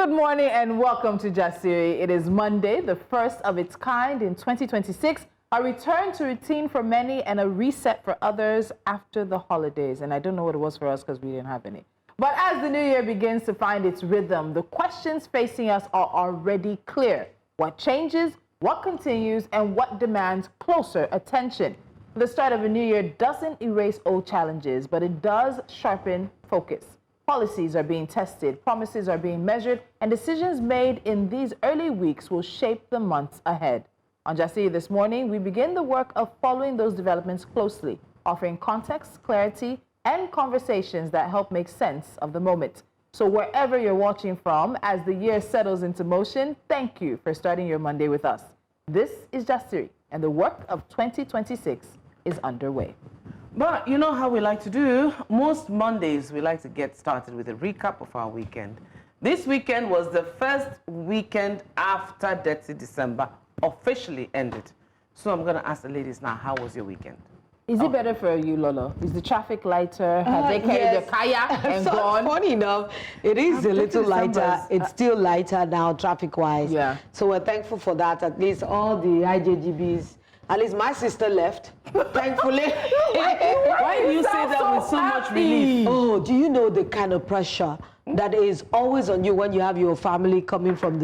Good morning and welcome to Jasiri. It is Monday, the first of its kind in 2026. A return to routine for many and a reset for others after the holidays. And I don't know what it was for us because we didn't have any. But as the new year begins to find its rhythm, the questions facing us are already clear. What changes, what continues, and what demands closer attention? The start of a new year doesn't erase old challenges, but it does sharpen focus. Policies are being tested, promises are being measured, and decisions made in these early weeks will shape the months ahead. On Jasiri this morning, we begin the work of following those developments closely, offering context, clarity, and conversations that help make sense of the moment. So wherever you're watching from, as the year settles into motion, thank you for starting your Monday with us. This is Jasiri, and the work of 2026 is underway. But you know how we like to do? Most Mondays, we like to get started with a recap of our weekend. This weekend was the first weekend after Dirty December officially ended. So I'm going to ask the ladies now, how was your weekend? Is it better for you, Lolo? Is the traffic lighter? Have they carried their kayak and so gone? Funny enough, it is a little lighter. It's still lighter now, traffic-wise. Yeah. So we're thankful for that. At least all the IJGBs, at least my sister left, thankfully. Why do you say that with so much relief? Oh, do you know the kind of pressure that is always on you when you have your family coming from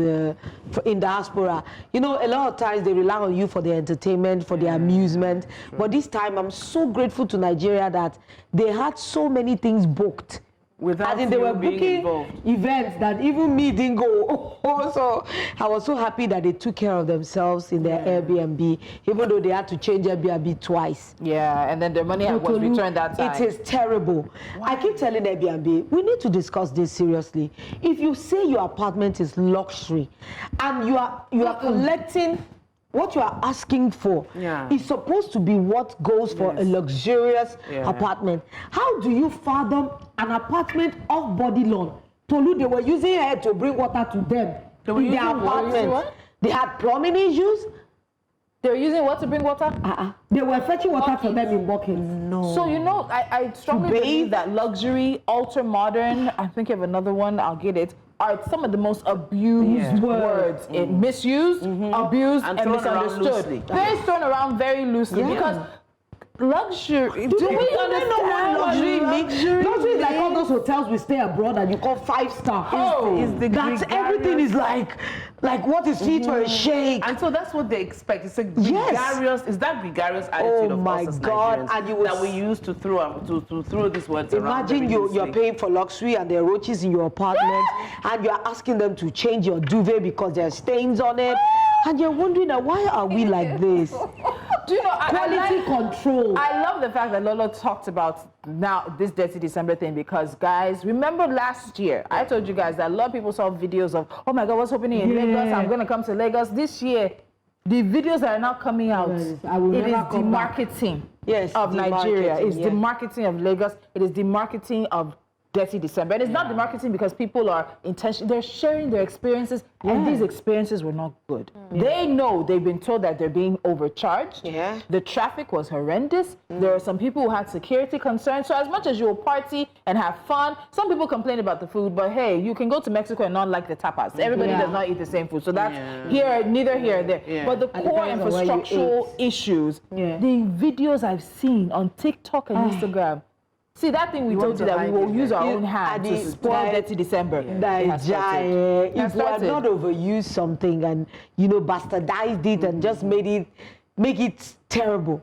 in diaspora? You know, a lot of times they rely on you for their entertainment, for their amusement. True. But this time, I'm so grateful to Nigeria that they had so many things booked. Without they were booking events that even me didn't go. So I was so happy that they took care of themselves in their Airbnb, even though they had to change Airbnb twice. Yeah, and then their money was returned that time. It is terrible. Wow. I keep telling Airbnb, we need to discuss this seriously. If you say your apartment is luxury and you are collecting what you are asking for is supposed to be what goes for a luxurious apartment. How do you fathom an apartment off body lawn? Tolu, they were using air to bring water to them in their apartment. They had plumbing issues. They were using what to bring water? They were fetching water for them in buckets. No. So, you know, I strongly believe that luxury, ultra modern, I think of another one, I'll get it, are some of the most abused words. Misused, abused, and misunderstood. They're thrown around very loosely because luxury. Do we understand what luxury means? Luxury is like all those hotels we stay abroad and you call 5-star. That's everything is like what is fit for a sheikh. And so that's what they expect. It's a gregarious, is that gregarious attitude of us as Nigerians that we use to throw these words around. Imagine you're paying for luxury and there are roaches in your apartment and you're asking them to change your duvet because there are stains on it. And you're wondering, why are we like this? Do you know, quality control. I love the fact that Lolo talked about now this Dirty December thing because, guys, remember last year, I told you guys that a lot of people saw videos of, oh my God, what's happening in Lagos? I'm going to come to Lagos. This year, the videos that are now coming out, it is the marketing of Nigeria. It's the marketing of Lagos. It is the marketing of Dirty December. And it's not the marketing because people are intentional. They're sharing their experiences, and these experiences were not good. They know they've been told that they're being overcharged. The traffic was horrendous. There are some people who had security concerns. So as much as you'll party and have fun, some people complain about the food, but hey, you can go to Mexico and not like the tapas. Everybody does not eat the same food. So that's neither here nor there. But the core infrastructural issues, the videos I've seen on TikTok and Instagram, see, that thing we told you that we will use our own hands to spoil Dirty December. If we had not overused something and, bastardized it and just make it terrible,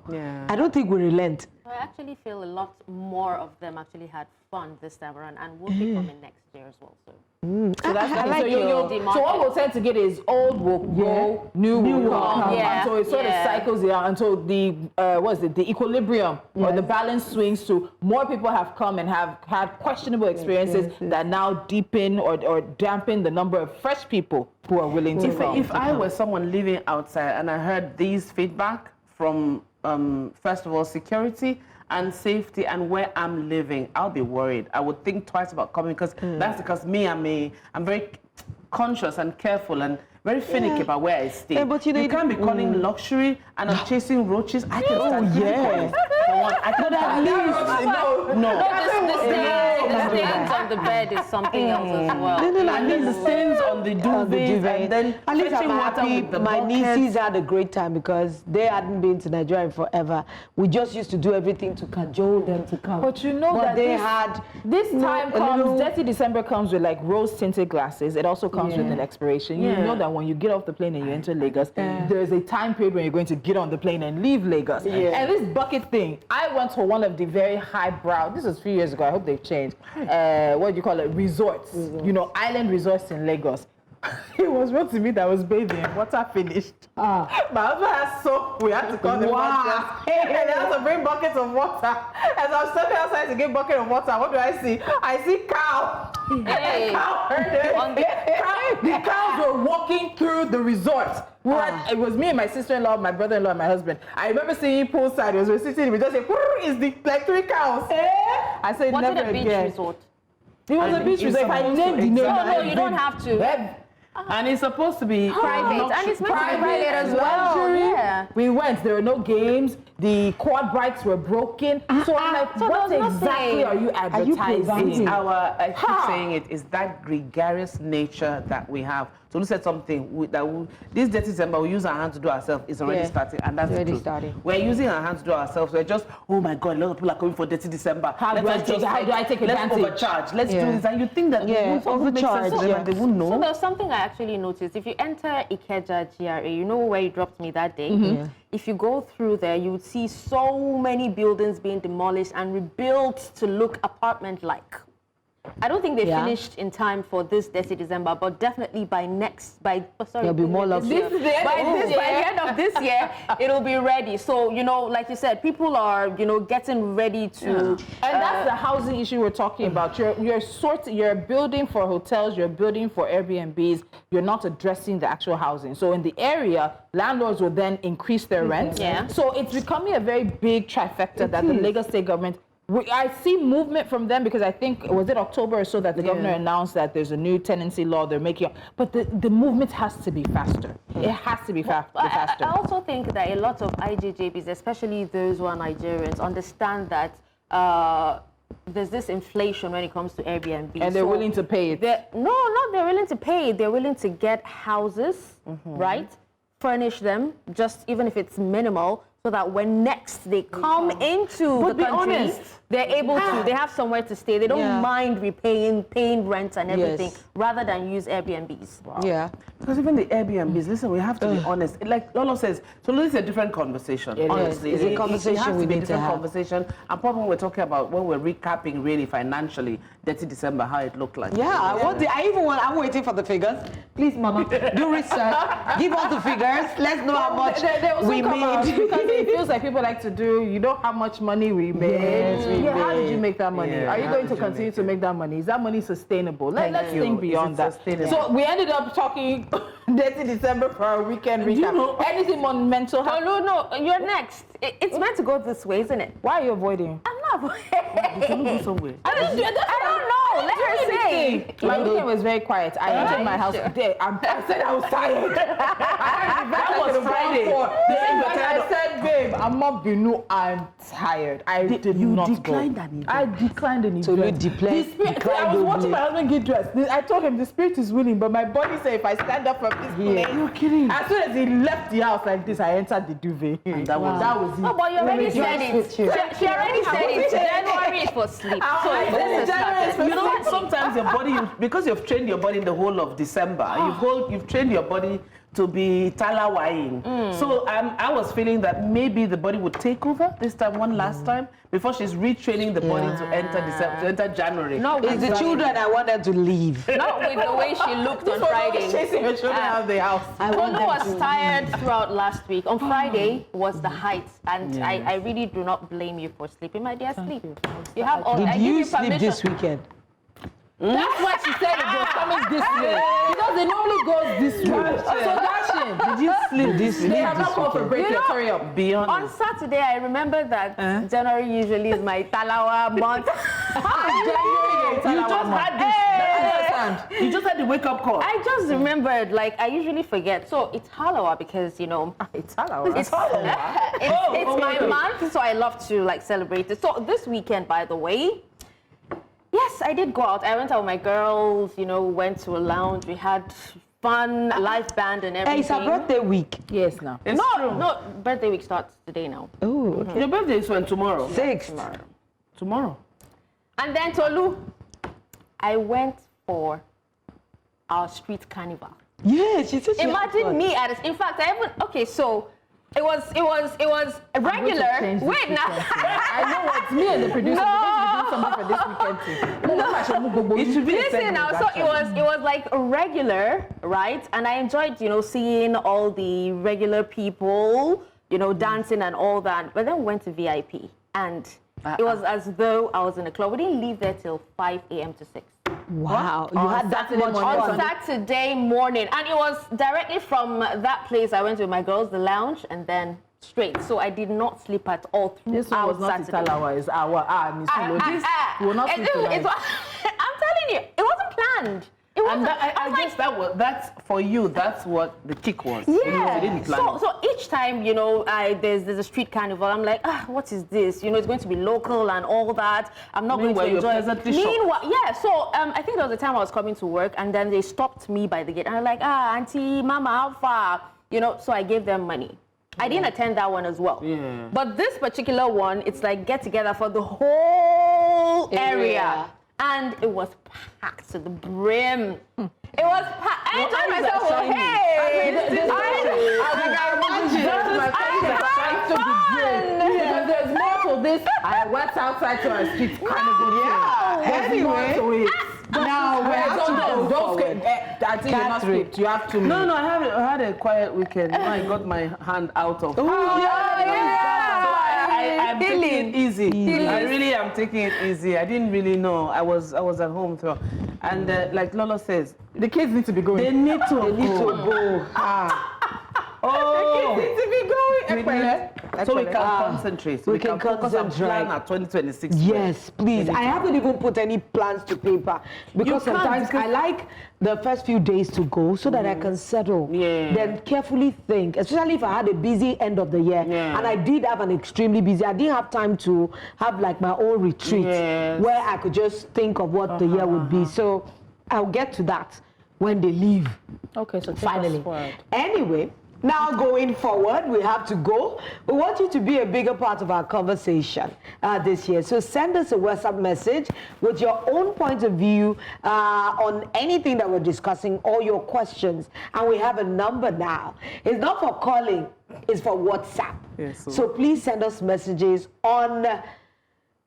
I don't think we relent. I actually feel a lot more of them actually had fun this time around and will be coming next year as well. So that's so what we'll tend to get is old will go, new will come. So it sort of cycles until the the equilibrium or the balance swings to more people have come and have had questionable experiences that now deepen or dampen the number of fresh people who are willing to come. If I were someone living outside and I heard these feedback from first of all security and safety and where I'm living, I'll be worried. I would think twice about coming because that's because I'm very conscious and careful and very finicky about where I stay. Yeah, but you can't be calling luxury and I'm chasing roaches. I can stand I stains on the bed is something else as well. And then the stains on the duvet, and then at least I'm fetching water happy with the my bucket. nieces had a great time because they hadn't been to Nigeria in forever. We just used to do everything to cajole them to come. But you know that they this, had this time a comes, little- Dirty December comes with like rose-tinted glasses. It also comes with an expiration. You know that when you get off the plane and you enter Lagos, there's a time period when you're going to get on the plane and leave Lagos. And this bucket thing, I went to one of the very highbrow, this was a few years ago, I hope they've changed, what do you call it, resorts, you know, island resorts in Lagos. It was wrote to me that I was bathing, water finished. My husband has soap, we had to call the mattress. And they had to bring buckets of water. As I was stepping outside to get a bucket of water, what do I see? I see cow. Hey. The cows were walking through the resort. It was me and my sister-in-law, my brother-in-law, and my husband. I remember seeing poolside. It was sitting. We just said, "Is the like 3 cows?" I said, Was "Never it a beach again." resort? It was a beach resort. If I named the name, No, you don't have to. And it's supposed to be Private, and it's meant to be Private private as well. luxury. Yeah. We went. There were no games. The quad bikes were broken. So I'm like, So what there was exactly nothing. are you advertising? It's our, I keep saying it, is that gregarious nature that we have. So Tolu said something this dirty December, we use our hands to do ourselves. It's already starting, and that's the truth. We're using our hands to do ourselves. We're just, oh my God, a lot of people are coming for dirty December. How do I take advantage? Let's overcharge. Let's do this. And you think that overcharge. they won't know. So there's something I actually noticed. If you enter Ikeja GRA, you know where you dropped me that day? If you go through there, you would see so many buildings being demolished and rebuilt to look apartment-like. I don't think they finished in time for this dirty December, but definitely by there'll be more luxury. by the end of this year, it'll be ready. So, you know, like you said, people are, you know, getting ready to. And that's the housing issue we're talking about. You're building for hotels, you're building for Airbnbs, you're not addressing the actual housing. So in the area, landlords will then increase their rents. So it's becoming a very big trifecta that the Lagos State government. I see movement from them because I think, was it October or so that the governor announced that there's a new tenancy law they're making, but the movement has to be faster. It has to be faster. I also think that a lot of IJJBs, especially those who are Nigerians, understand that there's this inflation when it comes to Airbnb. And they're willing to pay it. They're willing to pay it. They're willing to get houses, right? Furnish them, just even if it's minimal, so that when next they come into the country, they're able to, they have somewhere to stay. They don't mind paying rent and everything, rather than use Airbnbs. Because even the Airbnbs, listen, we have to be honest. Like Lolo says, so this is a different conversation, honestly. It's a conversation it has we to be a need to different have. conversation. And probably we're talking about when we're recapping really financially, dirty December, how it looked like. I'm waiting for the figures. Please, Mama, do research. Give us the figures. Let's know how much we made. Because it feels like people like to do, you know how much money we made. How did you make that money? Are you going to continue to make that money? Is that money sustainable? Let's think beyond that. So we ended up talking dirty December for our weekend recap. You know, anything on mental health? No, you're next. It's meant to go this way, isn't it? Why are you avoiding? I'm not avoiding. You can go somewhere. I don't know. Let her say. My weekend was very quiet. I entered my house. I said I was tired. That was Friday. I said, babe, I'm not Binu. I'm tired. I did not go. declined an event. I declined an event. So you declined. I was watching my husband get dressed. I told him the spirit is willing, but my body said if I stand up from this place. You're kidding. As soon as he left the house like this, I entered the duvet. And that was it. Oh, but you already said it. She already said it. January is for sleep. So this is started. You know, sometimes your body, because you've trained your body in the whole of December, you've trained your body to be talawaing. So I was feeling that maybe the body would take over this time, last time, before she's retraining the body to enter December, to enter January. It's the children I want them to leave. Not with the way she looked on Friday. Chasing her children out of the house. Tolu was tired throughout last week. On Friday was the height, and I really do not blame you for sleeping, my dear. Sleep. You have all. Did you sleep this weekend? That's why she said it was coming this way. Because it normally goes this way. So Dashin, Did you sleep this they have not called for break. Hurry up. Be On honest. Saturday, I remember that January usually is my Talawa month. You just had this. You just had the wake up call. I just remembered, like, I usually forget. So it's Halawa because, you know, It's Halawa. it's my month, so I love to, like, celebrate it. So this weekend, by the way, yes, Yes, I did go out. I went out with my girls, you know, went to a lounge. We had fun, live band and everything. Hey, it's a birthday week. Yes, now. No, birthday week starts today now. Oh, okay. Your birthday is when? Tomorrow? 6th. Tomorrow. And then Tolu, I went for our street carnival. Yeah, she said she Imagine me at it. In fact, I even so it was regular. Wait now. I know what me and the producer are going to do something for this weekend too. It should be a Listen segment, now, so actually. it was like a regular, right? And I enjoyed, you know, seeing all the regular people, you know, dancing and all that. But then we went to VIP, and it was as though I was in a club. We didn't leave there till 5 a.m. to 6. Wow, you had that Saturday much morning. fun. On Saturday morning, and it was directly from that place I went to with my girls, the lounge, and then straight. So I did not sleep at all throughout This one was not Saturday. Italawa, it's our Miss Ulo. This will not sleep tonight. I'm telling you, it wasn't planned. It wasn't. And I guess that's for you. That's what the kick was. Yeah. You didn't plan it. So each time, you know, there's a street carnival, I'm like, what is this? You know, it's going to be local and all that. I'm not going to Meanwhile, you're enjoy it. pleasantly shocked. Meanwhile, yeah. So I think there was a time I was coming to work, and then they stopped me by the gate, and I'm like, auntie, mama, how far? You know, so I gave them money. I didn't attend that one as well. Yeah. But this particular one, it's like get together for the whole area. And it was packed to the brim. It was packed. I enjoyed myself. Because there's more to this. I went outside to a street carnival. Anyway, now we have to go Don't forward. skip. I think you're not skipped. You have to. No, I had a quiet weekend. I got my hand out of. I'm taking it easy. I really am taking it easy. I didn't really know. I was at home through, and like Lolo says, The kids need to be going. they need to go. The kids need to be going. So we can concentrate. we can focus and concentrate. plan our 2026. Yes, please. I haven't even put any plans to paper because You can't, sometimes because- I like the first few days to go so that I can settle. Yeah. Then carefully think, especially if I had a busy end of the year. Yeah. And I did have an extremely busy. I didn't have time to have like my own retreat Yes. where I could just think of what the year would be. So I'll get to that when they leave. Okay, so take us Finally. forward. Anyway, now going forward, we have to go. We want you to be a bigger part of our conversation this year. So send us a WhatsApp message with your own point of view on anything that we're discussing or your questions. And we have a number now. It's not for calling, it's for WhatsApp. Yes, So please send us messages on...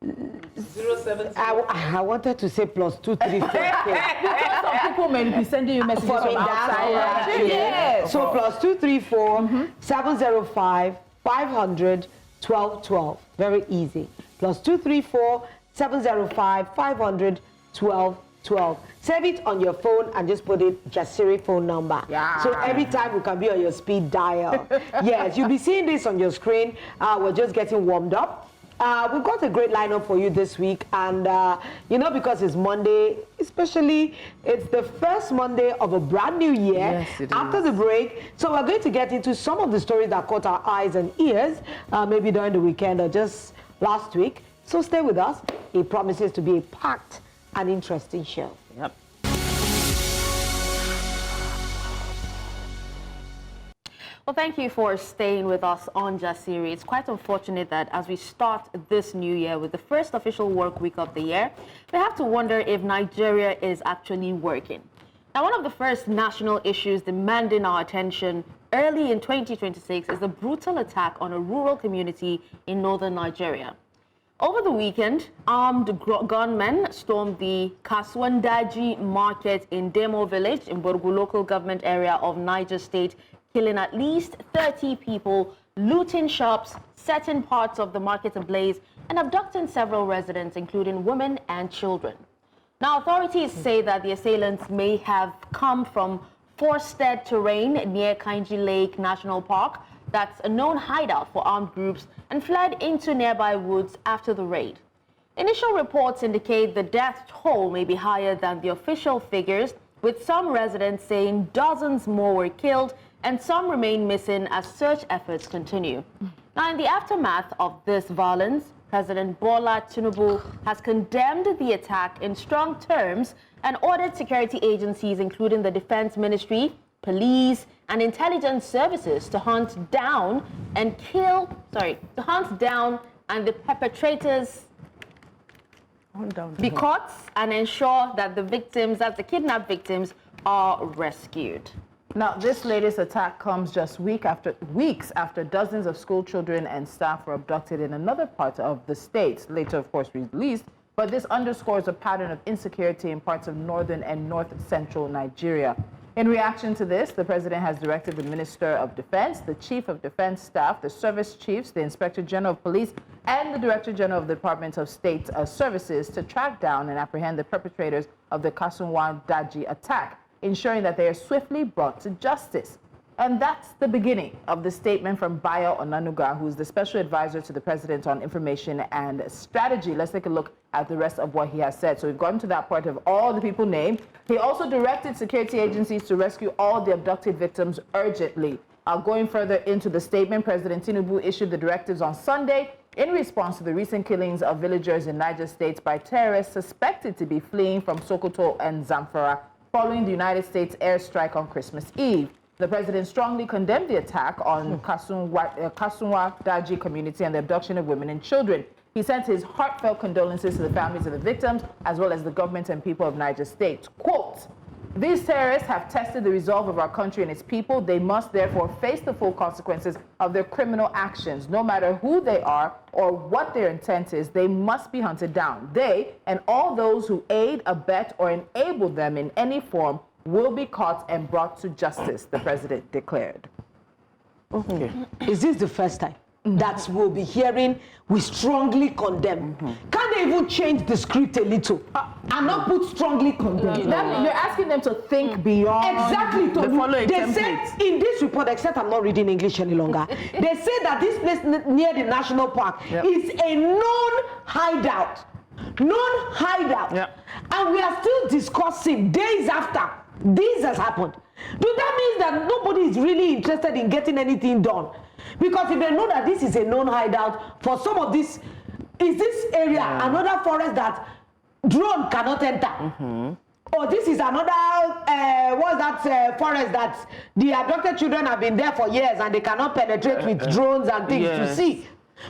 07. I wanted to say +234. Because some people may be sending you messages For from me, outside. that's Yes. So +234 705 500 1212. Very easy. +234 705 500 1212. Save it on your phone and just put it Jasiri phone number. Yeah. So every time we can be on your speed dial. Yes, you'll be seeing this on your screen. We're just getting warmed up. We've got a great lineup for you this week, and you know, because it's Monday, especially it's the first Monday of a brand new year. Yes, it after is. the break. So we're going to get into some of the stories that caught our eyes and ears, maybe during the weekend or just last week. So stay with us. It promises to be a packed and interesting show. Yep. Well, thank you for staying with us on Jasiri. It's quite unfortunate that as we start this new year with the first official work week of the year, we have to wonder if Nigeria is actually working. Now, one of the first national issues demanding our attention early in 2026 is the brutal attack on a rural community in northern Nigeria. Over the weekend, armed gunmen stormed the Kasuwan Daji market in Demo village in Borgu local government area of Niger State, killing at least 30 people, looting shops, setting parts of the market ablaze, and abducting several residents, including women and children. Now, authorities say that the assailants may have come from forested terrain near Kainji Lake National Park, that's a known hideout for armed groups, and fled into nearby woods after the raid. Initial reports indicate the death toll may be higher than the official figures, with some residents saying dozens more were killed and some remain missing as search efforts continue. Now, in the aftermath of this violence, President Bola Tinubu has condemned the attack in strong terms and ordered security agencies, including the Defense Ministry, police, and intelligence services to hunt down and the perpetrators be caught and ensure that the victims, the kidnapped victims, are rescued. Now, this latest attack comes just weeks after dozens of school children and staff were abducted in another part of the state, later, of course, released. But this underscores a pattern of insecurity in parts of northern and north-central Nigeria. In reaction to this, the president has directed the Minister of Defense, the Chief of Defense Staff, the Service Chiefs, the Inspector General of Police, and the Director General of the Department of State Services to track down and apprehend the perpetrators of the Kasuwan Daji attack, ensuring that they are swiftly brought to justice. And that's the beginning of the statement from Bayo Onanuga, who's the Special Advisor to the President on Information and Strategy. Let's take a look at the rest of what he has said. So we've gotten to that part of all the people named. He also directed security agencies to rescue all the abducted victims urgently. Going further into the statement, President Tinubu issued the directives on Sunday in response to the recent killings of villagers in Niger State by terrorists suspected to be fleeing from Sokoto and Zamfara following the United States airstrike on Christmas Eve. The president strongly condemned the attack on Kasuwan Daji community and the abduction of women and children. He sent his heartfelt condolences to the families of the victims, as well as the government and people of Niger State. Quote, "These terrorists have tested the resolve of our country and its people. They must therefore face the full consequences of their criminal actions. No matter who they are or what their intent is, they must be hunted down. They and all those who aid, abet, or enable them in any form will be caught and brought to justice," the president declared. Okay. Is this the first time that we'll be hearing we strongly condemn? Can they even change the script a little and not put strongly condemn? You're asking them to think beyond. Exactly. To follow a they template. said in this report, except I'm not reading English any longer, they say that this place near the national park is a known hideout. And we are still discussing days after this has happened. Do that mean that nobody is really interested in getting anything done? Because if they know that this is a known hideout for some of this, is this area another forest that drone cannot enter? Or this is another, forest that the abducted children have been there for years and they cannot penetrate with drones and things to see?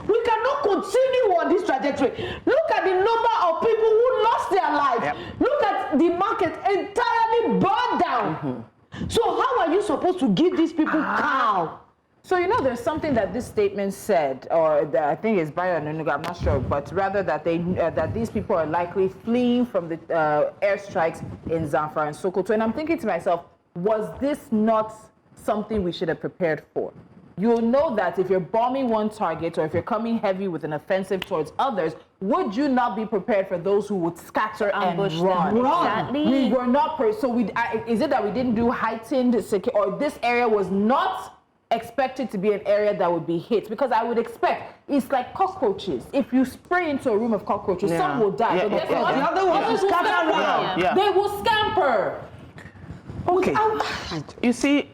We cannot continue on this trajectory. Look at the number of people who lost their lives. Look at the market entirely burned down. So how are you supposed to give these people cow? So, you know, there's something that this statement said, or I think it's Bayo Onanuga, I'm not sure, but rather that that these people are likely fleeing from the airstrikes in Zamfara and Sokoto. And I'm thinking to myself, was this not something we should have prepared for? You'll know that if you're bombing one target or if you're coming heavy with an offensive towards others, would you not be prepared for those who would scatter and run? Exactly. We were not, is it that we didn't do heightened security, or this area was not expected to be an area that would be hit? Because I would expect, it's like cockroaches. If you spray into a room of cockroaches, some will die. But guess what? The other ones will scatter around. They will scamper. Okay. You see,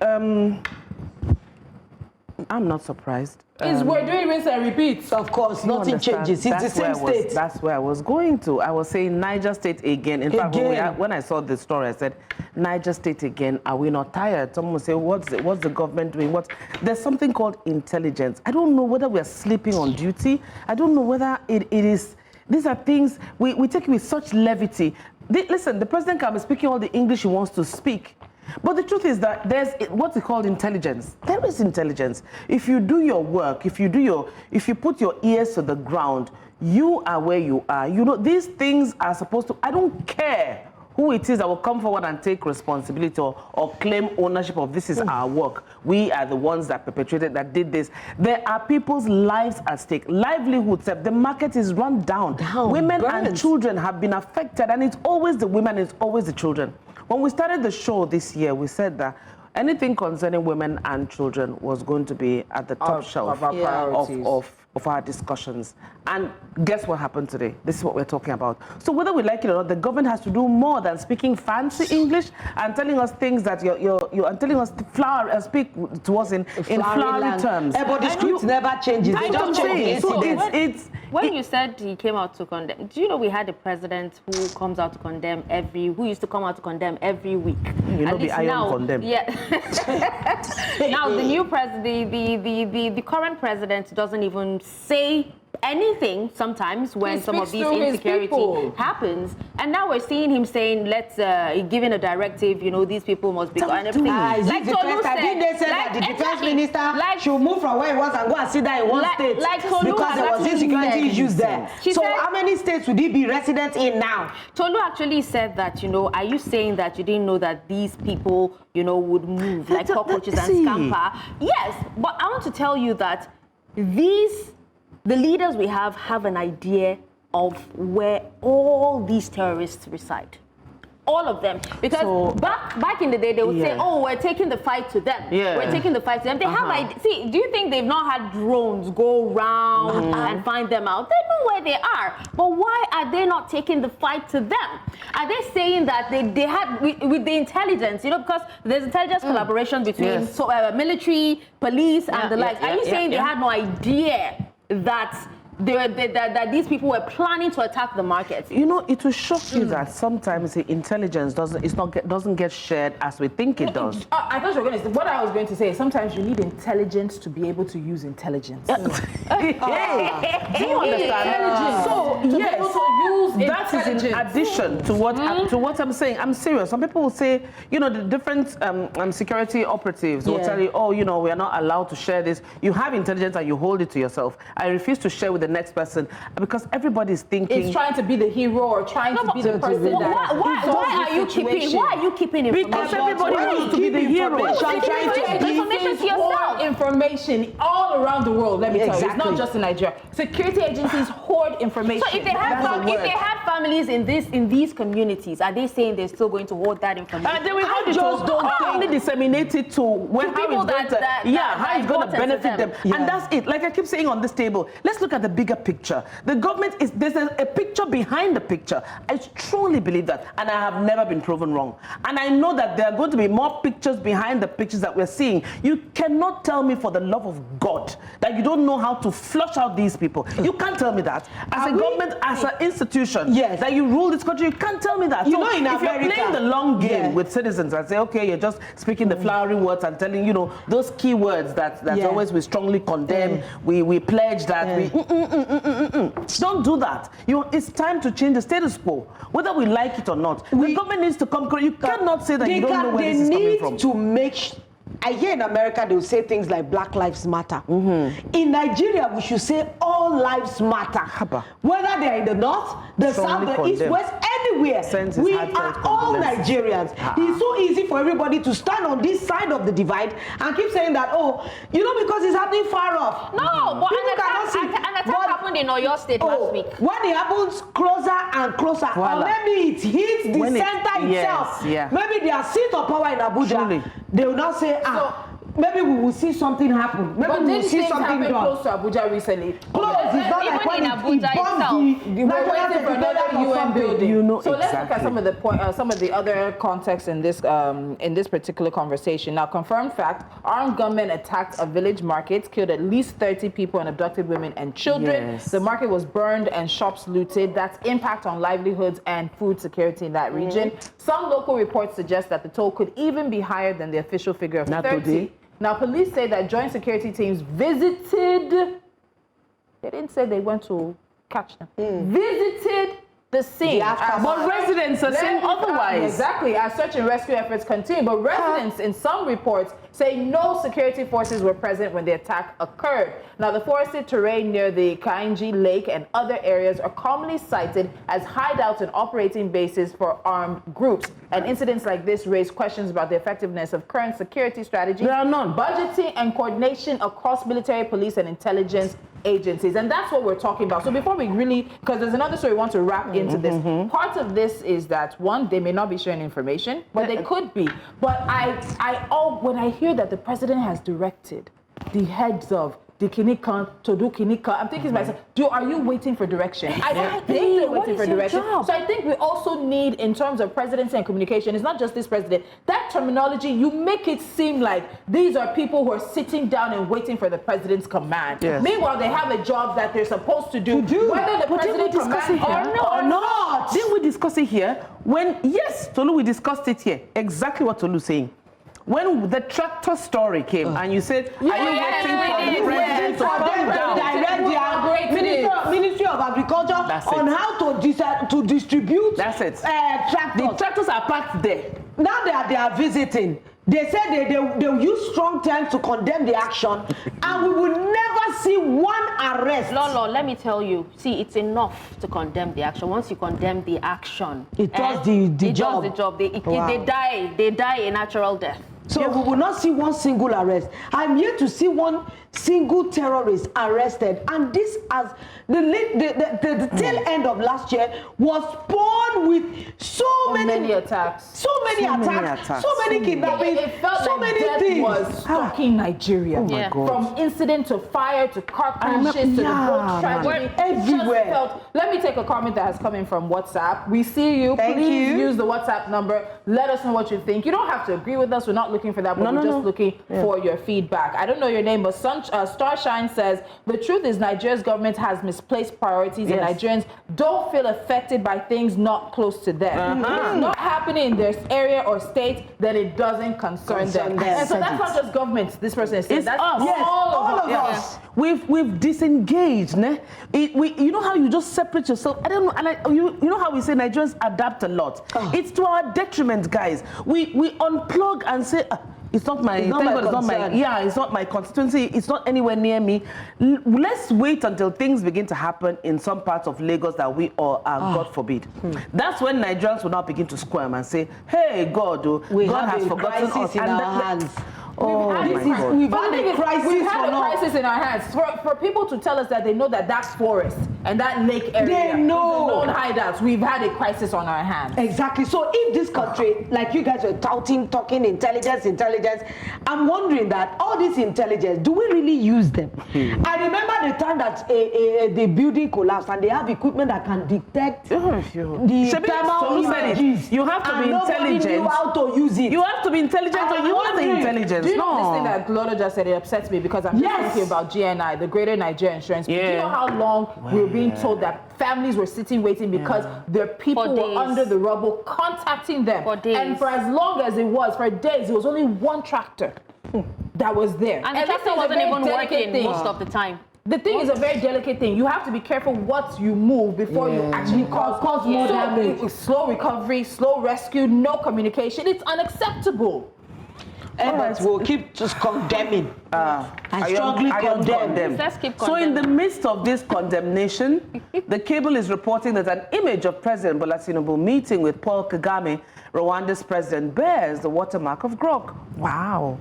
I'm not surprised. We're doing rinse and repeat. Of course, nothing changes. It's the same state. That's where I was going to. I was saying Niger State again. In fact, when I saw the story, I said, Niger State again, are we not tired? Someone will say, what's the government doing? There's something called intelligence. I don't know whether we're sleeping on duty. I don't know whether it is. These are things we take it with such levity. Listen, the president can be speaking all the English he wants to speak. But the truth is that there's what's called intelligence. There is intelligence. If you do your work, if you put your ears to the ground, you are where you are. You know, these things are supposed to, I don't care who it is that will come forward and take responsibility or claim ownership of this is our work. We are the ones that perpetrated, that did this. There are people's lives at stake, livelihoods. The market is run down. Women and children have been affected, and it's always the women, it's always the children. When we started the show this year, we said that anything concerning women and children was going to be at the top shelf of our discussions. And guess what happened today? This is what we're talking about. So whether we like it or not, the government has to do more than speaking fancy English and telling us things that you're telling us to speak to us in flowery terms. But the script never changes. They don't change. So when you said he came out to condemn, do you know we had a president who comes out to condemn who used to come out to condemn every week? You know, the iron condemn. Yeah. Now the new president, the current president doesn't even say anything sometimes when some of these insecurity happens, and now we're seeing him saying, let's giving a directive, you know, these people must be gone and everything. Like Tolu said, they said that the defense minister should move from where he was and go and sit down in one state because there was insecurity issues there. So how many states would he be resident in now? Tolu actually said that, you know, are you saying that you didn't know that these people, you know, would move like cockroaches and scamper? Yes, but I want to tell you that the leaders we have an idea of where all these terrorists reside. All of them. Because back in the day, they would say, oh, we're taking the fight to them. We're taking the fight to them. They have see, do you think they've not had drones go around and find them out? They know where they are. But why are they not taking the fight to them? Are they saying that they had, with the intelligence, you know, because there's intelligence collaboration between military, police, and the like. Are you saying they had no idea that that these people were planning to attack the market? You know, it will shock you that sometimes the intelligence doesn't get shared as we think it does. I thought you were going to say, what I was going to say is sometimes you need intelligence to be able to use intelligence. Do you understand? So yes, that is in addition to what I'm saying. I'm serious. Some people will say, you know, the different security operatives will tell you, oh, you know, we are not allowed to share this. You have intelligence and you hold it to yourself. I refuse to share with the next person because everybody is thinking it's trying to be the hero or trying to be the person. Why are you keeping information? Because everybody wants to be the hero. Information to yourself. Information all around the world. Let me tell you, it's not just in Nigeria. Security agencies hoard information. So if they have families in these communities, are they saying they're still going to hoard that information? They will only disseminate it to how it's going to benefit them. And that's it. Like I keep saying on this table, let's look at the bigger picture. The government there's a picture behind the picture. I strongly believe that, and I have never been proven wrong. And I know that there are going to be more pictures behind the pictures that we're seeing. You cannot tell me for the love of God that you don't know how to flush out these people. You can't tell me that. As a government, as an institution, that you rule this country, you can't tell me that. You know, in if America, you're playing the long game with citizens and say, okay, you're just speaking the flowery words and telling, you know, those key words that always we strongly condemn, we pledge that, Don't do that. It's time to change the status quo, whether we like it or not. The government needs to come. You cannot say that you don't know where this is coming from. They need to make. I hear in America they will say things like Black Lives Matter. In Nigeria, we should say all lives matter. Whether they're in the north, the south, the east, west, anywhere. We are all Nigerians. It's so easy for everybody to stand on this side of the divide and keep saying that, oh, you know, because it's happening far off. No, but an attack happened in Niger State last week. When it happens closer and closer, or maybe it hits the center itself. Maybe they are seat of power in Abuja. They will not say, maybe we will see something happen. Maybe we will see something done. Close to Abuja recently. Close. It's not like when Abuja itself. We're waiting for another UN building. You know, so let's look at some of the other contexts in this particular conversation. Now, confirmed fact: armed gunmen attacked a village market, killed at least 30 people, and abducted women and children. The market was burned and shops looted. That's impact on livelihoods and food security in that region. Some local reports suggest that the toll could even be higher than the official figure of 30. Now, police say that joint security teams visited, they didn't say they went to catch them, visited the scene. But residents are saying otherwise. Exactly, as search and rescue efforts continue. But residents in some reports say no security forces were present when the attack occurred. Now, the forested terrain near the Kainji Lake and other areas are commonly cited as hideouts and operating bases for armed groups. And incidents like this raise questions about the effectiveness of current security strategies, budgeting, and coordination across military, police, and intelligence agencies. And that's what we're talking about. So before we really, because there's another story we want to wrap into this. Part of this is that, one, they may not be sharing information, but they could be. But when I hear that the president has directed the heads of the Kinika to do Kinika. I'm thinking to myself, are you waiting for direction? I don't think they're waiting for direction. So I think we also need, in terms of presidency and communication, it's not just this president, that terminology, you make it seem like these are people who are sitting down and waiting for the president's command. Yes. Meanwhile, they have a job that they're supposed to do, whether the president commands or not. Didn't we discuss it here? Yes, Tolu, we discussed it here. Exactly what Tolu's saying. When the tractor story came and you said, are you waiting for the president to come down? Direct the Ministry of Agriculture on how to distribute tractors. The tractors are parked there. Now they are visiting. They said they'll use strong terms to condemn the action, and we will never see one arrest. Lolo, let me tell you. See, it's enough to condemn the action. Once you condemn the action, it does the job. Does the job. They die a natural death. So we will not see one single arrest. I'm yet to see one single terrorist arrested, and this, as the tail end of last year, was born with so many attacks, so many kidnappings, it felt so like many death things. was stalking Nigeria. Oh my God. From incident to fire to car crashes to the boat tragedy, everywhere. Let me take a comment that has come in from WhatsApp. We see you. Thank Please you. use the WhatsApp number. Let us know what you think. You don't have to agree with us. We're not looking for that, but we're just looking for your feedback. I don't know your name, but Starshine says, the truth is Nigeria's government has misplaced priorities and Nigerians don't feel affected by things not close to them. If it's not happening in their area or state, then it doesn't concern them. And so that's not just government, this person is saying. It's that's us. all of us. We've disengaged. You know how you just separate yourself? I don't know. And you know how we say Nigerians adapt a lot? It's to our detriment, guys. We unplug and say, it's not my it's not my constituency, it's not anywhere near me. Let's wait until things begin to happen in some parts of Lagos that we all are, God forbid. That's when Nigerians will now begin to squirm and say, hey, God has forgotten us. In our hands. We've had a crisis in our hands. For people to tell us that they know that forest and that lake area, they know known hideouts, we've had a crisis on our hands. Exactly. So if this country, like you guys were talking intelligence, I'm wondering that all this intelligence, do we really use them? I remember the time that the building collapsed and they have equipment that can detect the thermal images. You have to be intelligent. Nobody knew how to use it. You have to be intelligent to use the intelligence. Do you know this thing that Gloria just said? It upsets me because I'm just thinking about GNI, the Greater Nigeria Insurance. Do you know how long we were being told that families were sitting waiting because their people were under the rubble contacting them? For days. And for as long as it was, for days, it was only one tractor that was there. And the tractor wasn't even working most of the time. The thing is a very delicate thing. You have to be careful what you move before you actually cause more damage. Slow recovery, slow rescue, no communication. It's unacceptable. But we'll keep just condemning. I strongly condemn. Let's keep condemning. So in the midst of this condemnation, the cable is reporting that an image of President Bola Tinubu meeting with Paul Kagame, Rwanda's president, bears the watermark of grog. Wow.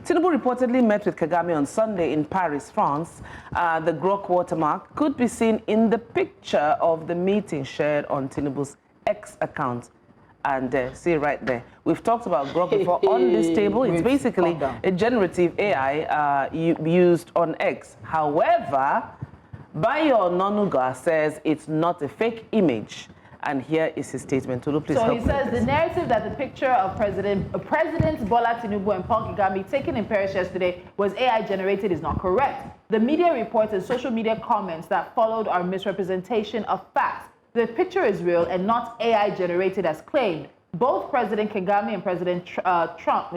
Tinubu reportedly met with Kagame on Sunday in Paris, France. The grog watermark could be seen in the picture of the meeting shared on Tinubu's X account. And see right there. We've talked about grog before on this table. It's basically a generative AI used on X. However, Bayo Nonuga says it's not a fake image. And here is his statement. Tolu, please help. So he says the narrative that the picture of President Bola Tinubu and Paul Kagame taken in Paris yesterday was AI generated is not correct. The media reports and social media comments that followed are misrepresentation of facts. The picture is real and not AI generated as claimed. Both President Kagame and President Trump,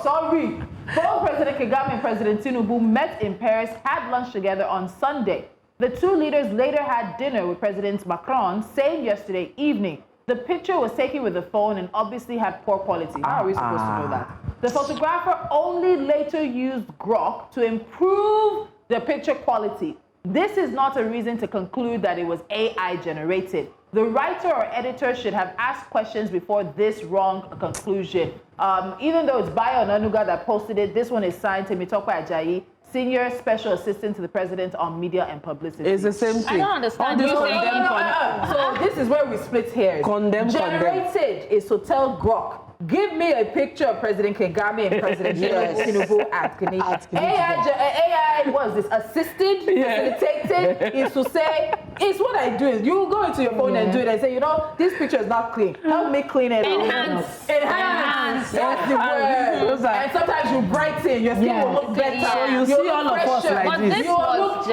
sorry. Both President Kagame and President Tinubu met in Paris, had lunch together on Sunday. The two leaders later had dinner with President Macron, same yesterday evening. The picture was taken with a phone and obviously had poor quality. How are we supposed to know that? The photographer only later used grok to improve the picture quality. This is not a reason to conclude that it was AI generated. The writer or editor should have asked questions before this wrong conclusion. Even though it's Bayo Nonuga that posted it, this one is signed Temitope Ajayi, Senior Special Assistant to the President on Media and Publicity. It's the same thing. I don't understand. So this is where we split hairs. Condemn. Generated is to tell grok Give me a picture of President Kagame and President Tinubu at Kenya. AI was this assisted, facilitated, is to say, it's what I do. Is you go into your phone and do it and say, you know, this picture is not clean. Help me clean it. Enhance. That's the word. And sometimes you brighten, your skin will look better. So you see all of us like this. This was So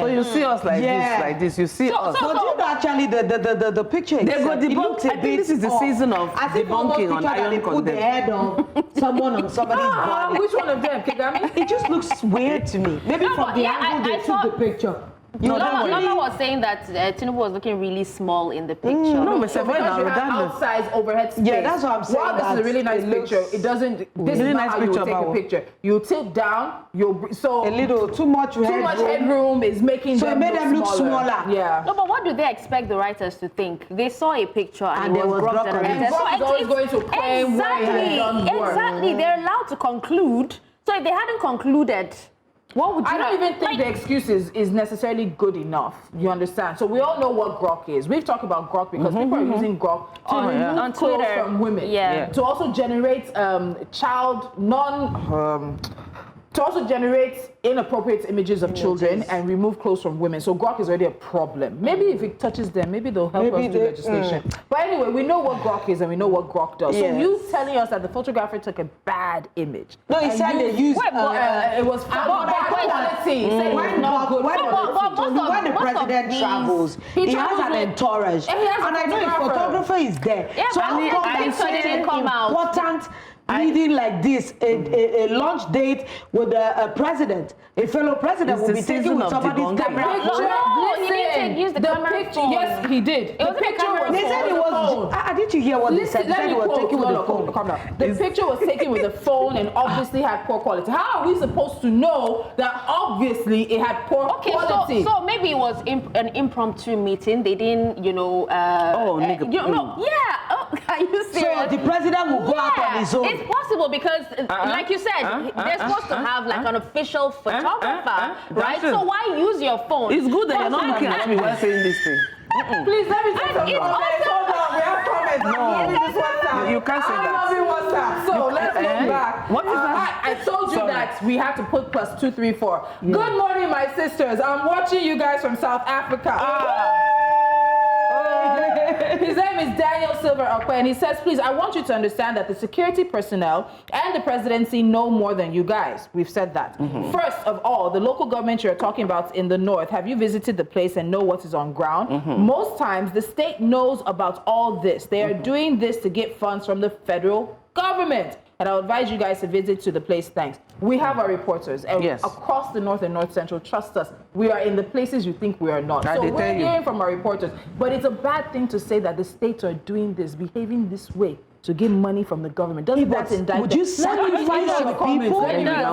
you see us like this, You see us. But you know, actually, the picture. They go debunk. I think this is the season of debunking on Iron Put the head on someone on somebody's body. Which one of them, Kagame? It just looks weird to me. Maybe from the angle they took the picture. Lama was saying that Tinubu was looking really small in the picture. No, because you have outsized overhead space. Yeah, that's what I'm saying. Wow, this is a really nice picture. It doesn't. This is not how you take a picture. You tilt down. So a little too much headroom is making so them it made them look smaller. Yeah. No, but what do they expect the writers to think? They saw a picture and there was Grok generated. And Grok is always going to claim where he had done work. Exactly. They're allowed to conclude. So if they hadn't concluded, what would you? I don't even think the excuse is necessarily good enough. You understand? So we all know what Grok is. We've talked about Grok because people are using Grok to remove clothes from women. To also generate to also generate inappropriate images of children and remove clothes from women. So Grok is already a problem. Maybe if it touches them, maybe they'll help us do legislation. But anyway, we know what Grok is and we know what Grok does. So you telling us that the photographer took a bad image. No, he said they used it was bad quality. He said it was not good quality. When the president travels, he has an entourage. And I know his photographer is there. So I'm saying important reading like this, a lunch date with a president, a fellow president will be taken with somebody's camera. No, he didn't use the camera phone. Yes, he did. It was They said it was. Did you hear what they said? They said it was taken with the phone. The picture was taken with a phone and obviously had poor quality. How are we supposed to know that obviously it had poor quality? So maybe it was an impromptu meeting. They didn't, are you serious? So the president will go out on his own. It's possible because, like you said, they're supposed to have like an official photographer, right? So why use your phone? It's good that you're not looking at me while saying this thing. Please let me say something. Hold on, we have comments. No, you can't say that. I love you, WhatsApp. So let's go back. What is that? I told you that we have to put +234. Good morning, my sisters. I'm watching you guys from South Africa. His name is Daniel Silver Okwe, and he says, please, I want you to understand that the security personnel and the presidency know more than you guys. We've said that. First of all, the local government you're talking about in the north, have you visited the place and know what is on ground? Most times, the state knows about all this. They are doing this to get funds from the federal government. And I'll advise you guys to visit to the place. Thanks. We have our reporters across the north and north central. Trust us, we are in the places you think we are not. So we're hearing from our reporters. But it's a bad thing to say that the states are doing this, behaving this way to get money from the government. Doesn't that indict? Would you sacrifice your people? There are a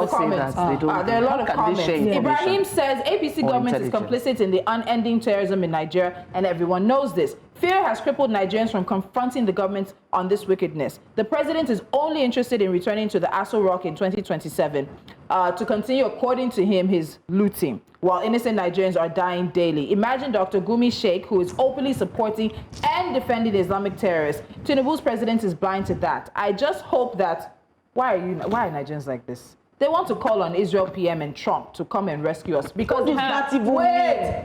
lot of comments. Ibrahim says APC government is complicit in the unending terrorism in Nigeria, and everyone knows this. Fear has crippled Nigerians from confronting the government on this wickedness. The president is only interested in returning to the Aso Rock in 2027 to continue, according to him, his looting, while innocent Nigerians are dying daily. Imagine Dr. Gumi Sheikh, who is openly supporting and defending Islamic terrorists. Tinubu's president is blind to that. I just hope that, why are Nigerians like this? They want to call on Israel PM and Trump to come and rescue us because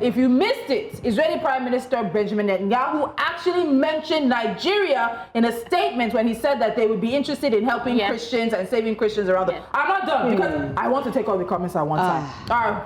if you missed it, Israeli Prime Minister Benjamin Netanyahu actually mentioned Nigeria in a statement when he said that they would be interested in helping Christians and saving Christians around the world. I'm not done because I want to take all the comments at one time.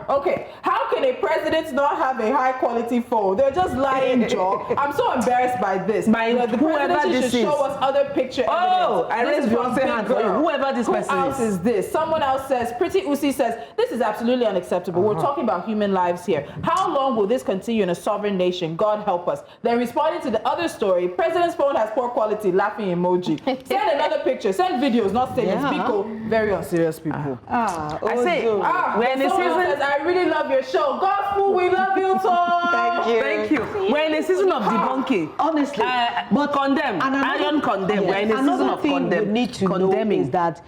Okay, how can a president not have a high quality phone? They're just lying, Joe. I'm so embarrassed by this. The presidency should show us other picture evidence. I raised Beyonce hand for you. Whoever this person is this? Someone else says, Pretty Usi says, this is absolutely unacceptable. We're talking about human lives here. How long will this continue in a sovereign nation? God help us. Then responding to the other story, president's phone has poor quality, laughing emoji. Send another picture, send videos, not statements. Biko, very unserious people. I say, we're in a season. Says, I really love your show. Gospel, we love you, Tom. Thank you. We're in a season of debunking. Honestly. But condemn. Iron condemn. We're in a season of condemn. Another thing we need to know is that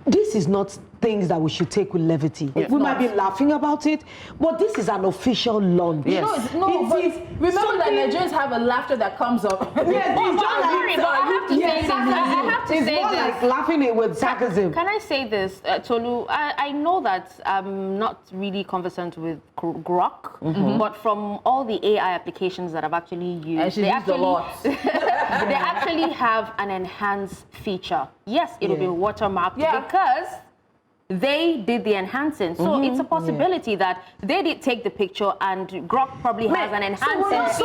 this is not things that we should take with levity. It's we not. might be laughing about it, but this is an official launch. No, but remember that Nigerians have a laughter that comes up. Yes, I have to it's say more this. like laughing it with sarcasm. Can I say this, Tolu? I know that I'm not really conversant with Grok, but from all the AI applications that I've actually used, And she's used a lot. they actually have an enhanced feature. Yes, it'll be watermarked because they did the enhancing. So it's a possibility that they did take the picture and Grok probably has an enhancing That's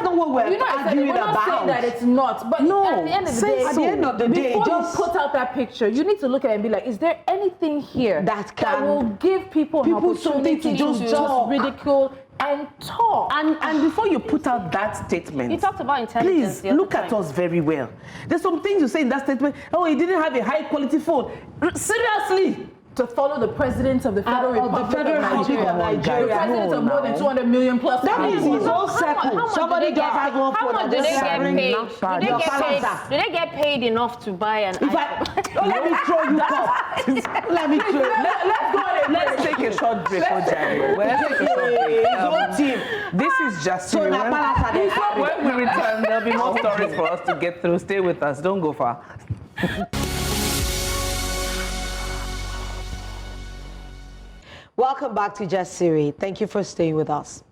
not what we're arguing we're not about. saying that it's not. But at the end of the day, at the end of the day, before just you put out that picture, you need to look at it and be like, is there anything here that will give people an something opportunity to just talk. ridicule and talk? And before you put out that statement, You talked about intelligence. please look at us very well. There's some things you say in that statement. Oh, he didn't have a high quality phone. Seriously. To follow the president of the Federal Republic of Nigeria. The president of more than 200 million plus. That means his own circle. Somebody just has one How phone. much do they get paid? Do they get paid enough to buy an iPhone? Let me throw you up. Let me throw you. Let's take a short break, Ojari. Let's take a short break. This is just So when we return, there'll be more stories for us to get through. Stay with us. Don't go far. Welcome back to Just Siri. Thank you for staying with us.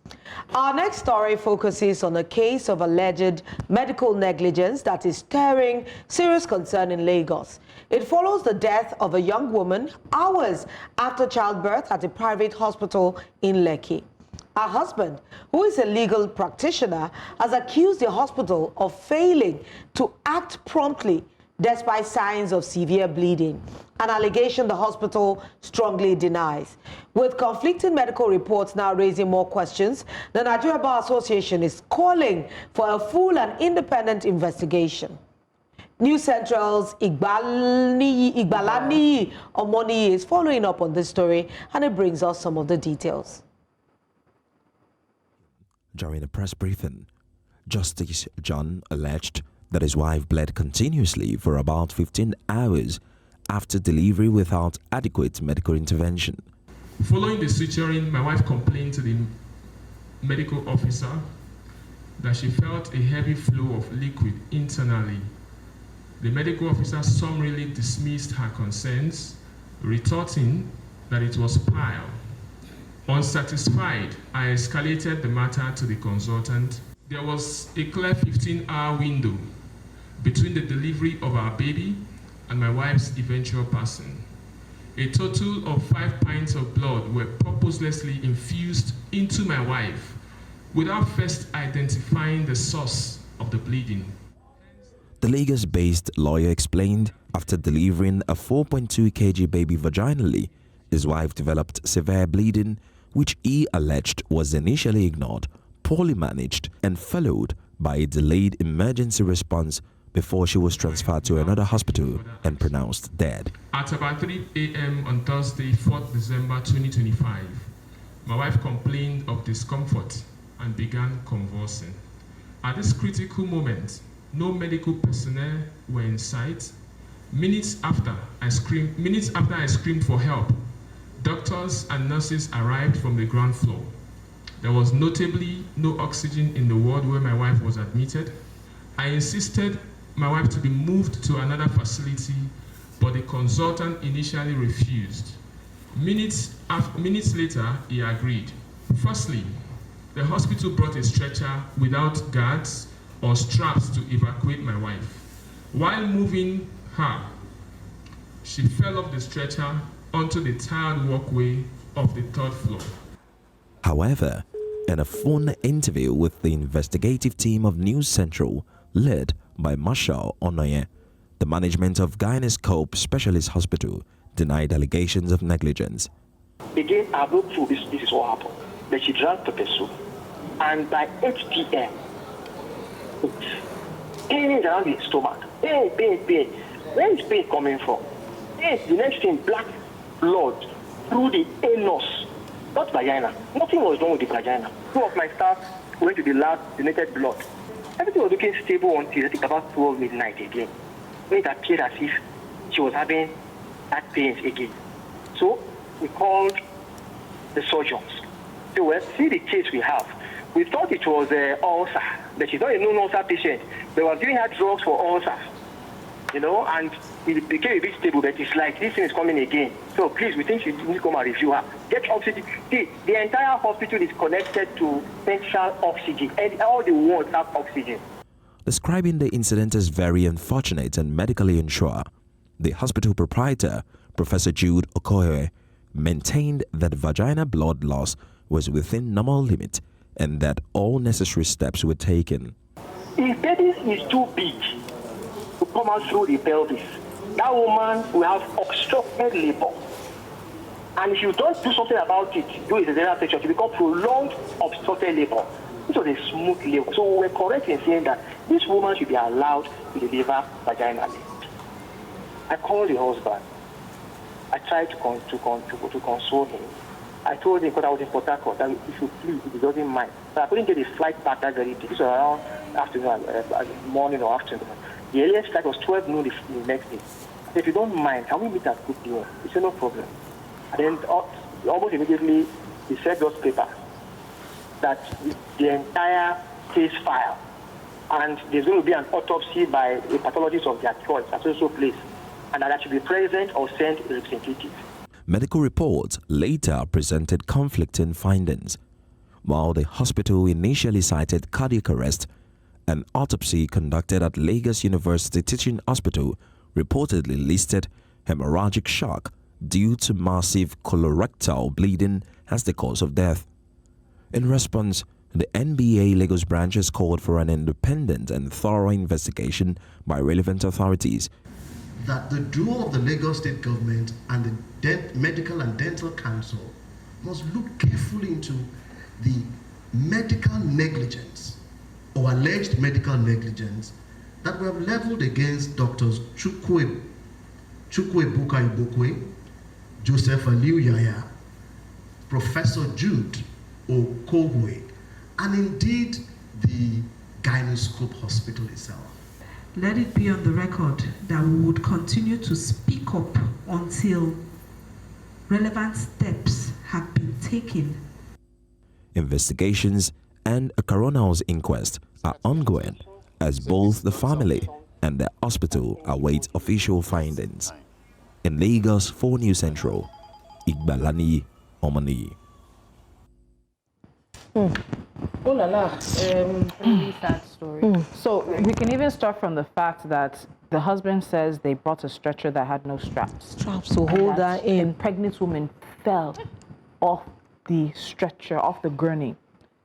Our next story focuses on a case of alleged medical negligence that is stirring serious concern in Lagos. It follows the death of a young woman hours after childbirth at a private hospital in Lekki. Her husband, who is a legal practitioner, has accused the hospital of failing to act promptly despite signs of severe bleeding, an allegation the hospital strongly denies. With conflicting medical reports now raising more questions, the Nigeria Bar Association is calling for a full and independent investigation. News Central's Igbalani Omoni is following up on this story, and it brings us some of the details. During a press briefing, Justice John alleged that his wife bled continuously for about 15 hours after delivery without adequate medical intervention. Following the suturing, my wife complained to the medical officer that she felt a heavy flow of liquid internally. The medical officer summarily dismissed her concerns, retorting that it was bile. Unsatisfied, I escalated the matter to the consultant. There was a clear 15-hour window between the delivery of our baby and my wife's eventual passing. A total of 5 pints of blood were purposelessly infused into my wife without first identifying the source of the bleeding. The Lagos-based lawyer explained after delivering a 4.2 kg baby vaginally, his wife developed severe bleeding, which he alleged was initially ignored, poorly managed, and followed by a delayed emergency response before she was transferred to another hospital and pronounced dead. At about 3 a.m. on Thursday, 4th December 2025, my wife complained of discomfort and began convulsing. At this critical moment, no medical personnel were in sight. Minutes after I screamed for help, doctors and nurses arrived from the ground floor. There was notably no oxygen in the ward where my wife was admitted. I insisted my wife to be moved to another facility, but the consultant initially refused. Minutes later, he agreed. Firstly, the hospital brought a stretcher without guards or straps to evacuate my wife. While moving her, she fell off the stretcher onto the tiled walkway of the 3rd floor. However, in a phone interview with the investigative team of News Central, led by Marshal Onoye, the management of Gynecoscope Specialist Hospital denied allegations of negligence. Again, I broke through this is what happened. That she drank pepper soup, and by 8 p.m., pain around the stomach. Pain. Where is pain coming from? Pain, the next thing, black blood through the anus, not vagina. Nothing was wrong with the vagina. 2 of my staff went to the lab, donated blood. Everything was looking stable until I think about 12 midnight again, when it appeared as if she was having that pains again. So we called the surgeons. So well, see the case we have. We thought it was ulcer, but she's not a known ulcer patient. They were giving her drugs for ulcer, you know, and it became a bit stable, but it's like this thing is coming again. So please, we think you need to come and review her. Get oxygen. See, the entire hospital is connected to central oxygen, and all the wards have oxygen. Describing the incident as very unfortunate and medically unsure, the hospital proprietor, Professor Jude Okoye, maintained that vaginal blood loss was within normal limit and that all necessary steps were taken. If baby is too big to come out through the pelvis, that woman will have obstructed labor. And if you don't do something about it, do it in the cesarean section, it becomes prolonged obstructed labor. This was a smooth labor. So we're correct in saying that this woman should be allowed to deliver vaginally. I called the husband. I tried to console him. I told him, because I was in Port Harcourt, that if you please, if he doesn't mind. So I couldn't get a flight back that very day. This was around afternoon, morning or afternoon. The earliest flight was 12 noon the next day. I said, if you don't mind, can we meet at Good Day? He said, no problem. And then almost immediately, he sent those papers that the entire case file, and there's going to be an autopsy by a pathologist of their choice at also place, and that should be present or sent a representative. Medical reports later presented conflicting findings. While the hospital initially cited cardiac arrest, an autopsy conducted at Lagos University Teaching Hospital reportedly listed hemorrhagic shock due to massive colorectal bleeding as the cause of death. In response, the NBA Lagos branch has called for an independent and thorough investigation by relevant authorities. That the duo of the Lagos State government and the Medical and Dental Council must look carefully into the medical negligence or alleged medical negligence that we have leveled against Doctors Chukwe Buka Ibokwe, Joseph Aliu Yaya, Professor Jude Okoye, and indeed the Gynoscope Hospital itself. Let it be on the record that we would continue to speak up until relevant steps have been taken. Investigations and a coroner's inquest are ongoing as both the family and the hospital await official findings. In Lagos, 4 News Central, Igbalani Omani. Oh la la. Really sad story. So we can even start from the fact that the husband says they brought a stretcher that had no straps. Straps to hold her in. A pregnant woman fell off the stretcher, off the gurney.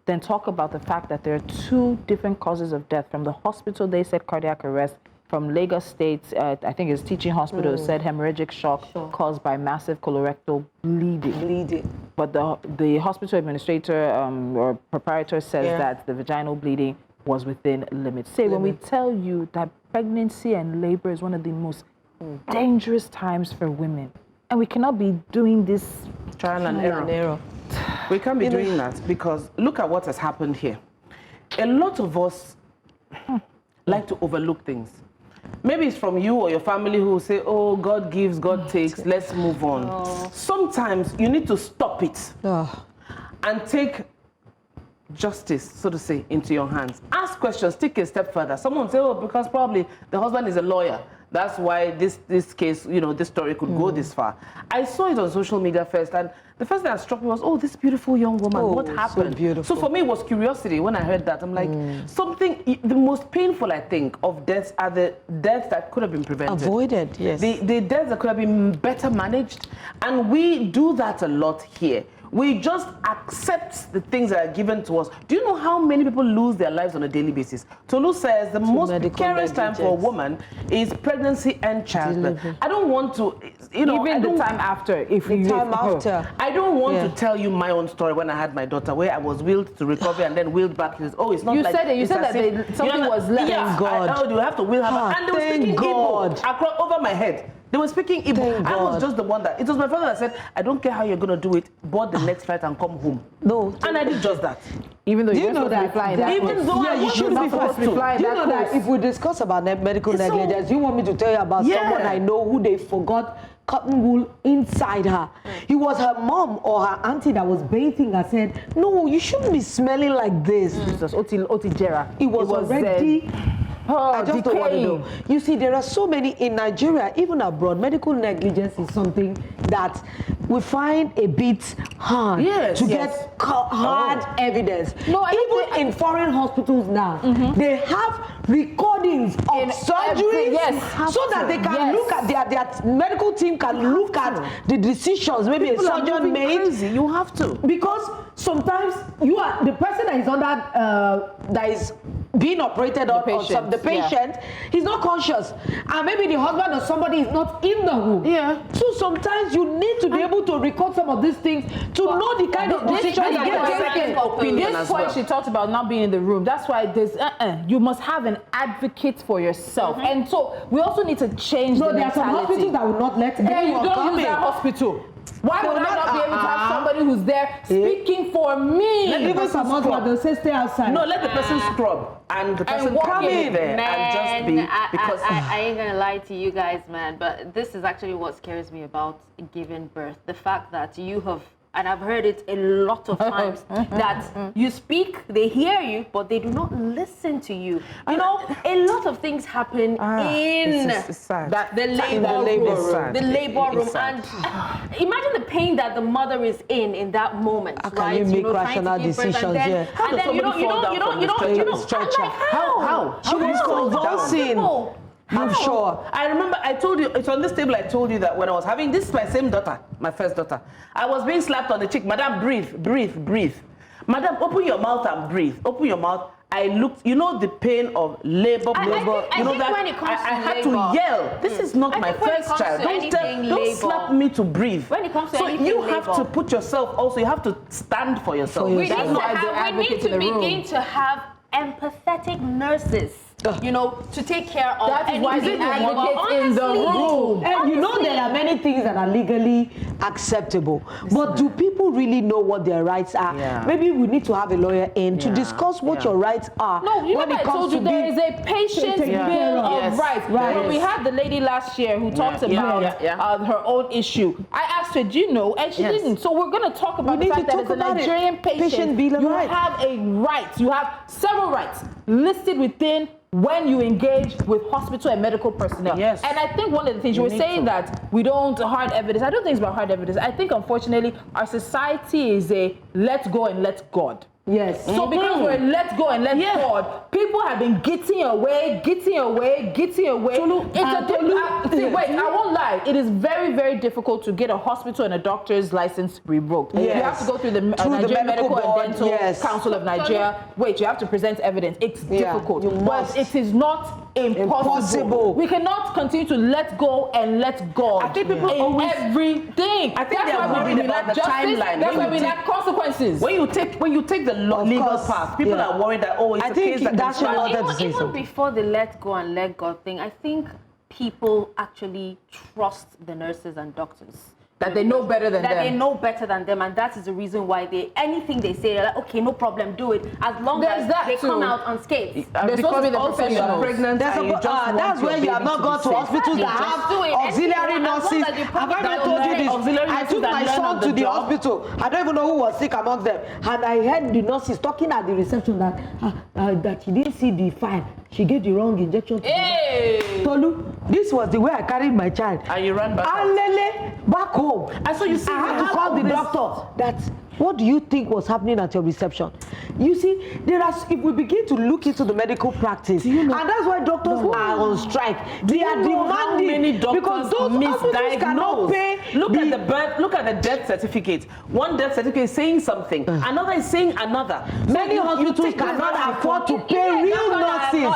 Then talk about the fact that there are 2 different causes of death. From the hospital, they said cardiac arrest. From Lagos State, I think it's teaching hospital, said hemorrhagic shock caused by massive colorectal bleeding. But the hospital administrator or proprietor says that the vaginal bleeding was within limits. When we tell you that pregnancy and labor is one of the most dangerous times for women, and we cannot be doing this Trial and error. We can't be doing that because look at what has happened here. A lot of us like to overlook things. Maybe it's from you or your family who say, oh, God gives, God takes, let's move on. Sometimes you need to stop it and take justice, so to say, into your hands. Ask questions, take a step further. Someone will say, oh, because probably the husband is a lawyer. That's why this case, you know, this story could go this far. I saw it on social media first, and the first thing that struck me was, oh, this beautiful young woman, what happened? So beautiful. So for me, it was curiosity when I heard that. I'm like, the most painful, I think, of deaths are the deaths that could have been prevented. Avoided, yes. The deaths that could have been better managed. And we do that a lot here. We just accept the things that are given to us. Do you know how many people lose their lives on a daily basis? Tolu says the most precarious time for a woman is pregnancy and childbirth. I don't want to, you know, even the time after. I don't want to tell you my own story when I had my daughter, where I was wheeled to recovery and then wheeled back. Oh, it's not you like said it. You said that something was left. Yeah, God. You have to wheel her back. And they were speaking Igbo over my head. They were speaking Igbo. I was just the one that, it was my father that said, I don't care how you're going to do it, board the next flight and come home. No. And I did just that. Even though you know that, even though you should be supposed to fly that. You know that if we discuss about medical negligence, you want me to tell you about someone I know who they forgot cotton wool inside her. It was her mom or her auntie that was bathing her said, no, you shouldn't be smelling like this. It was Otijera. It was already... I just don't want to know. You see, there are so many in Nigeria, even abroad. Medical negligence is something that we find a bit hard to get hard evidence. No, even in foreign hospitals now, they have recordings of surgeries so that they can look at their medical team can look at the decisions maybe a surgeon made. Crazy. You have to, because sometimes you are the person that is under that is being operated on the patient, he's not conscious, and maybe the husband or somebody is not in the room. So sometimes you need to be able to record some of these things to know the kind of decisions that get taken. This point she talked about not being in the room. That's why there's you must have an advocate for yourself, and so we also need to change the mentality. There are some hospitals that will not let anyone you don't come use in. that hospital. Why would I not be able to have somebody who's there speaking for me? Let the person scrub. They'll say stay outside. No, let the person scrub and the person come in there and just be because I ain't gonna lie to you guys, man. But this is actually what scares me about giving birth: the fact that you have. And I've heard it a lot of times that you speak, they hear you, but they do not listen to you. You know, a lot of things happen in the labor room. And imagine the pain that the mother is in that moment. How can you make rational decisions? And then you don't. How? She was convulsing. I'm sure. I remember I told you, it's on this table I told you that when I was having, this is my same daughter, my first daughter. I was being slapped on the cheek. Madam, breathe, breathe, breathe. Madam, open your mouth and breathe. Open your mouth. I looked, you know the pain of labor. I think when it comes I had labor, to yell. This is not my first child. Don't slap me to breathe. When it comes to so anything you labor, have to put yourself also, you have to stand for yourself. We need to begin to have empathetic nurses. You know, to take care of. That is why the advocates in the room. And you know there are many things that are legally acceptable. But do people really know what their rights are? Maybe we need to have a lawyer in to discuss what your rights are. No, you know I told you there is a patient's bill of rights. When we had the lady last year who talked about her own issue, I asked her, do you know? And she didn't. So we're going to talk about the fact that as a Nigerian patient, you have a right. You have several rights listed within when you engage with hospital and medical personnel. And I think one of the things you were saying that we don't hard evidence. I don't think it's about hard evidence. I think unfortunately our society is a let's go and let God. So because we're let go and let God, people have been getting away. It's wait, I won't lie. It is very, very difficult to get a hospital and a doctor's license revoked. You have to go through the Nigerian Medical and Dental Council of Nigeria. Wait, you have to present evidence. It's difficult, but it is not impossible. We cannot continue to let go and let God. I think people in everything. I think they're worried about the timeline. That's why we lack consequences. When you take the legal path, people are worried that it's a case that even before the let go and let God thing, I think people actually trust the nurses and doctors. That they know better than them. That they know better than them, and that is the reason why anything they say, they're like, okay, no problem, do it. As long as they come out unscathed. They're supposed to be the professionals. Pregnant, that's where you have not gone to hospitals that have auxiliary nurses. Have I not told you this? I took my son to the hospital. I don't even know who was sick among them. And I heard the nurses talking at the reception that she didn't see the file. She gave the wrong injection to Tolu, this was the way I carried my child. And you ran back back home. And so you see, I had to call the doctor. What do you think was happening at your reception? You see, if we begin to look into the medical practice, and that's why doctors are on strike. They are demanding because those hospitals cannot pay. Look at the death certificate. One death certificate is saying something, another is saying another. Many hospitals cannot afford to pay real nurses.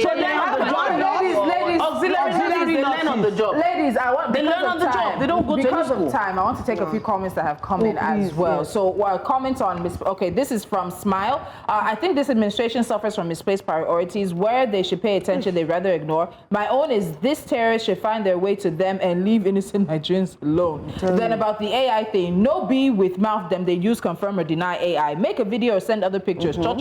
So they have to join auxiliary nurses. They learn on the job. Ladies, they learn on the job. They don't go to school. Because of time, I want to take a few comments that have come in as well. So comments on this is from Smile. I think this administration suffers from misplaced priorities. Where they should pay attention, they rather ignore. My own is this terrorists should find their way to them and leave innocent Nigerians alone. Then about the AI thing, no be with mouth them. They use confirm or deny AI. Make a video or send other pictures. No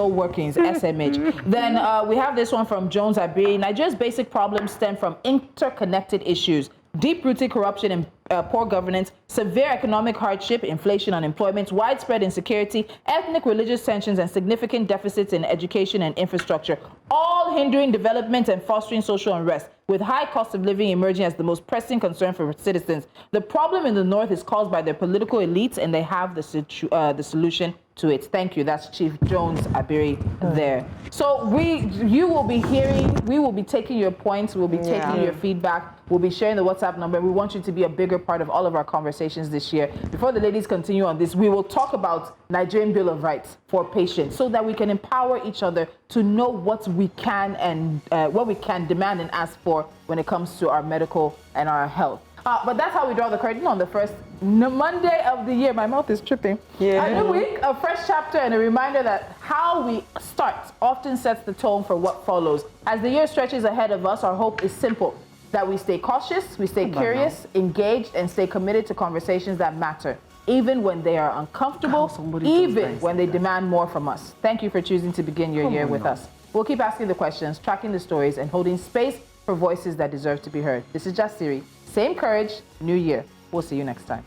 workings. SMH. Then we have this one from Jones Abiri. Nigeria's basic problems stem from interconnected issues. deep-rooted corruption and poor governance, severe economic hardship, inflation, unemployment, widespread insecurity, ethnic religious tensions, and significant deficits in education and infrastructure, all hindering development and fostering social unrest, with high cost of living emerging as the most pressing concern for citizens. The problem in the North is caused by their political elites, and they have the solution to it. Thank you. That's Chief Jones Abiri there. So we will be taking your points, we'll be taking your feedback, we'll be sharing the WhatsApp number. We want you to be a bigger part of all of our conversations this year. Before the ladies continue on this, we will talk about Nigerian Bill of Rights for patients so that we can empower each other to know what we can and what we can demand and ask for when it comes to our medical and our health. But that's how we draw the curtain on the first Monday of the year. My mouth is tripping. Yeah. A new week, a fresh chapter, and a reminder that how we start often sets the tone for what follows. As the year stretches ahead of us, our hope is simple: that we stay cautious, we stay curious, engaged, and stay committed to conversations that matter, even when they are uncomfortable, even when they demand more from us. Thank you for choosing to begin your year with us. We'll keep asking the questions, tracking the stories, and holding space for voices that deserve to be heard. This is Jasiri. Same courage, new year. We'll see you next time.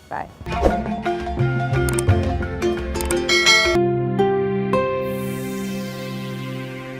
Bye.